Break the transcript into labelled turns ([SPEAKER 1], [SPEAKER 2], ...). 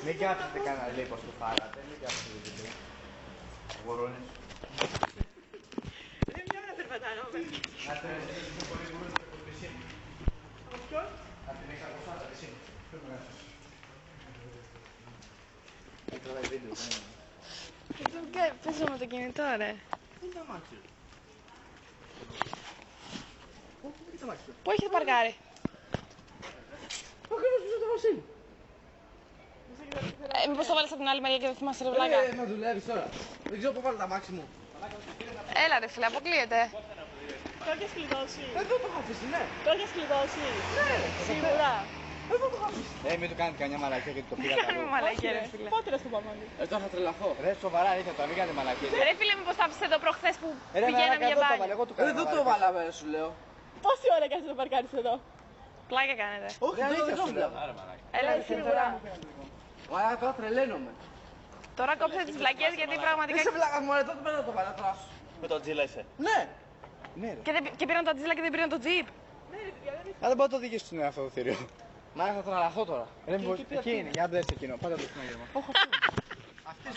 [SPEAKER 1] Μην κάψετε κανένα λέει πως το φάγατε, μην κάψετε το γορώνες.
[SPEAKER 2] Δεν μια ώρα περπατάμε.
[SPEAKER 1] Να την εσείς πολύ μπορείς να το πισί.
[SPEAKER 2] Από ποιον?
[SPEAKER 1] Να την εξακοσάτα εσύ. Τραβάει βίντεο.
[SPEAKER 3] Παίζω με το κινητό ρε.
[SPEAKER 1] Πού είναι τα μάξι? Πού είναι τα μάξι?
[SPEAKER 3] Πού έχετε παρκάρει?
[SPEAKER 1] Ακριβώς πίσω το Βασίλη.
[SPEAKER 3] Μήπως το βάλεις από την άλλη μεριά και δεν θυμάσαι ρε βλάκα?
[SPEAKER 1] Να δουλεύεις τώρα. Δεν ξέρω πού βάλω τα μάξι μου.
[SPEAKER 3] Έλα ρε φίλε, αποκλείεται.
[SPEAKER 2] Το έχεις κλειδώσει.
[SPEAKER 1] Εδώ το είχα αφήσει, ναι.
[SPEAKER 2] Το έχεις κλειδώσει.
[SPEAKER 1] Ναι.
[SPEAKER 2] Σίγουρα.
[SPEAKER 1] Εδώ το είχα αφήσει. Μην του κάνετε κανένα μαλακία γιατί το πήγα
[SPEAKER 3] Κάνουμε
[SPEAKER 1] καλό.
[SPEAKER 3] μαλακία ρε φίλε.
[SPEAKER 2] Πότε ρε στο πάμε.
[SPEAKER 1] Τώρα θα τρελαθώ. Ρε σοβαρά ήρθα τώρα, μην κάνετε μαλακίες.
[SPEAKER 3] Ρε φίλε, μήπως τα άφησες εδώ προχθές που
[SPEAKER 1] Ρε
[SPEAKER 3] πηγαίναμε για μπάνιο?
[SPEAKER 1] εγώ του κάνω. Δεν το βάλαμε σου λέω.
[SPEAKER 2] Πόση ώρα κάνεις να παρκάρεις εδώ?
[SPEAKER 3] Πλάκα κάνετε.
[SPEAKER 1] Όχι, δεν σου λέω.
[SPEAKER 3] Έλα ρε φίλε τώρα.
[SPEAKER 1] Μα τώρα τρελαίνομαι.
[SPEAKER 3] Τώρα κόψε τις βλακίες γιατί πραγματικά...
[SPEAKER 1] Είσαι βλάκα μου, ρε, τότε πέρα να το βάλω τώρα σου.
[SPEAKER 4] Με τον Τζίλα είσαι.
[SPEAKER 1] Ναι. Ναι ρε.
[SPEAKER 3] Και πήραν τα τζίλα και δεν πήραν το τζιπ.
[SPEAKER 1] Α, δεν μπορώ να το οδηγήσω στην αυτό το θηρίο. Μα θα τρελαθώ τώρα. Ρε, εκεί είναι, για να μπλες εκείνο. Πάτε το στην αγέρμα. Αυτή